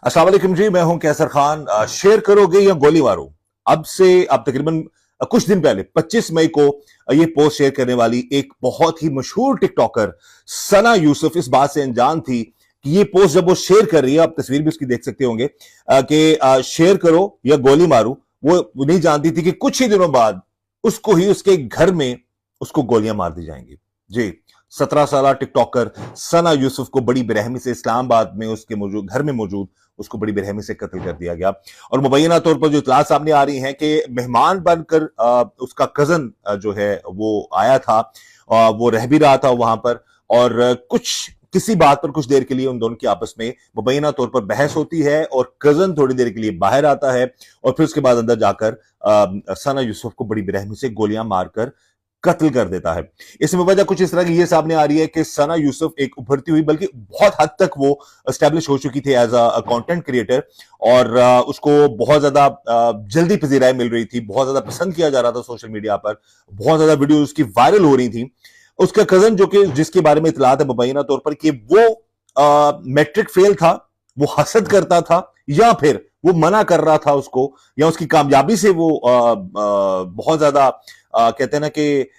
अस्सलाम वालेकुम जी, मैं हूं कैसर खान। शेयर करोगे या गोली मारो। अब तकरीबन कुछ दिन पहले 25 मई को ये पोस्ट शेयर करने वाली एक बहुत ही मशहूर टिकटॉकर सना यूसुफ इस बात से अनजान थी कि ये पोस्ट जब वो शेयर कर रही है, आप तस्वीर भी उसकी देख सकते होंगे कि शेयर करो या गोली मारो। वो नहीं जानती थी कि कुछ ही दिनों बाद उसको ही उसके घर में उसको गोलियां मार दी जाएंगी। जी, 17 साल टिकटॉकर सना यूसुफ को बड़ी बेरहमी से इस्लामाबाद में उसके मौजूद घर में मौजूद उसको बड़ी बेरहमी से कत्ल कर दिया गया। और मुबैना तौर पर जो इतला सामने आ रही है कि मेहमान बनकर उसका कजन जो है वो आया था, वो रह भी रहा था वहां पर, और कुछ किसी बात पर कुछ देर के लिए उन दोनों की आपस में मुबैना तौर पर बहस होती है और कजन थोड़ी देर के लिए बाहर आता है और फिर उसके बाद अंदर जाकर सना यूसुफ को बड़ी बेरहमी से गोलियां मारकर कत्ल कर देता है। इसमें वजह कुछ इस तरह की ये सामने आ रही है कि सना यूसुफ एक उभरती हुई, बल्कि बहुत हद तक वो एस्टेब्लिश हो चुकी थी एज अ कंटेंट क्रिएटर, और उसको बहुत ज्यादा जल्दी पजीराई मिल रही थी, बहुत ज्यादा पसंद किया जा रहा था सोशल मीडिया पर, बहुत ज्यादा वीडियो उसकी वायरल हो रही थी। उसका कजन जो कि जिसके बारे में इतलात है मुबैना तौर पर कि वो मैट्रिक फेल था, वो हसद करता था या फिर वो मना कर रहा था उसको, या उसकी कामयाबी से वो बहुत ज्यादा कहते हैं ना कि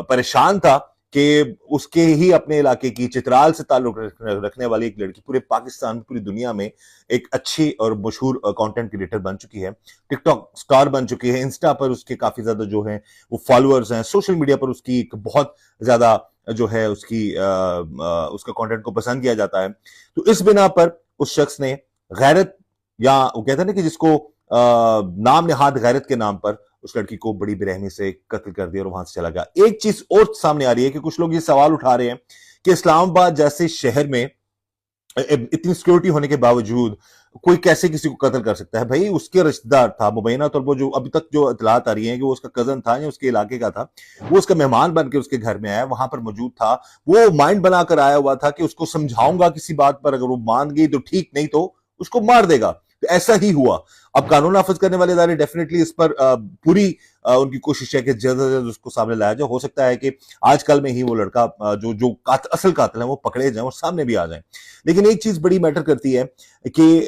परेशान था कि उसके ही अपने इलाके की चित्राल से ताल्लुक रखने वाली एक लड़की पूरे पाकिस्तान, पूरी दुनिया में एक अच्छी और मशहूर कंटेंट क्रिएटर बन चुकी है, टिकटॉक स्टार बन चुकी है, इंस्टा पर उसके काफी ज्यादा जो है वो फॉलोअर्स हैं, सोशल मीडिया पर उसकी एक बहुत ज्यादा जो है उसका कंटेंट को पसंद किया जाता है। तो इस बिना पर उस शख्स ने गैरत, या वो कहते हैं ना कि जिसको नाम नेहाद गैरत के नाम पर उस लड़की को बड़ी बेरहमी से कत्ल कर दिया और वहां से चला गया। एक चीज और सामने आ रही है कि कुछ लोग ये सवाल उठा रहे हैं कि इस्लामाबाद जैसे शहर में इतनी सिक्योरिटी होने के बावजूद कोई कैसे किसी को कत्ल कर सकता है। भाई, उसके रिश्तेदार था मुबैना तौर पर, जो अभी तक जो इतलात आ रही है कि वो उसका कजन था या उसके इलाके का था, वो उसका मेहमान बन के उसके घर में आया, वहां पर मौजूद था, वो माइंड बनाकर आया हुआ था कि उसको समझाऊंगा किसी बात पर, अगर वो मान गई तो ठीक, नहीं तो उसको मार देगा। तो ऐसा ही हुआ। अब कानून नाफिज करने वाले इदारे डेफिनेटली इस पर पूरी उनकी कोशिश है कि जल्द से जल्द उसको सामने लाया जाए। हो सकता है कि आजकल में ही वो लड़का जो जो असल कातिल है वो पकड़े जाए और सामने भी आ जाए। लेकिन एक चीज बड़ी मैटर करती है कि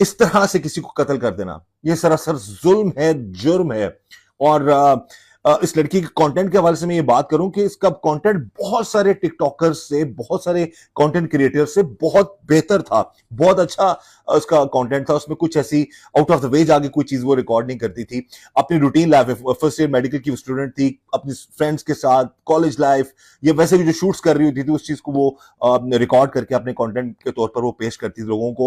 इस तरह से किसी को कत्ल कर देना ये सरासर जुल्म है, जुर्म है। और इस लड़की के कंटेंट के हवाले से मैं ये बात करूं कि इसका कंटेंट बहुत सारे टिकटॉकर्स से, बहुत सारे कंटेंट क्रिएटर से बहुत बेहतर था, बहुत अच्छा उसका कंटेंट था। उसमें कुछ ऐसी आउट ऑफ द वे जाके कोई चीज वो रिकॉर्ड नहीं करती थी। अपनी routine life, first year medical की स्टूडेंट थी, अपनी फ्रेंड्स के साथ कॉलेज लाइफ या वैसे भी जो शूट्स कर रही होती थी उस चीज को वो रिकॉर्ड करके अपने कंटेंट के तौर पर वो पेश करती थी लोगों को।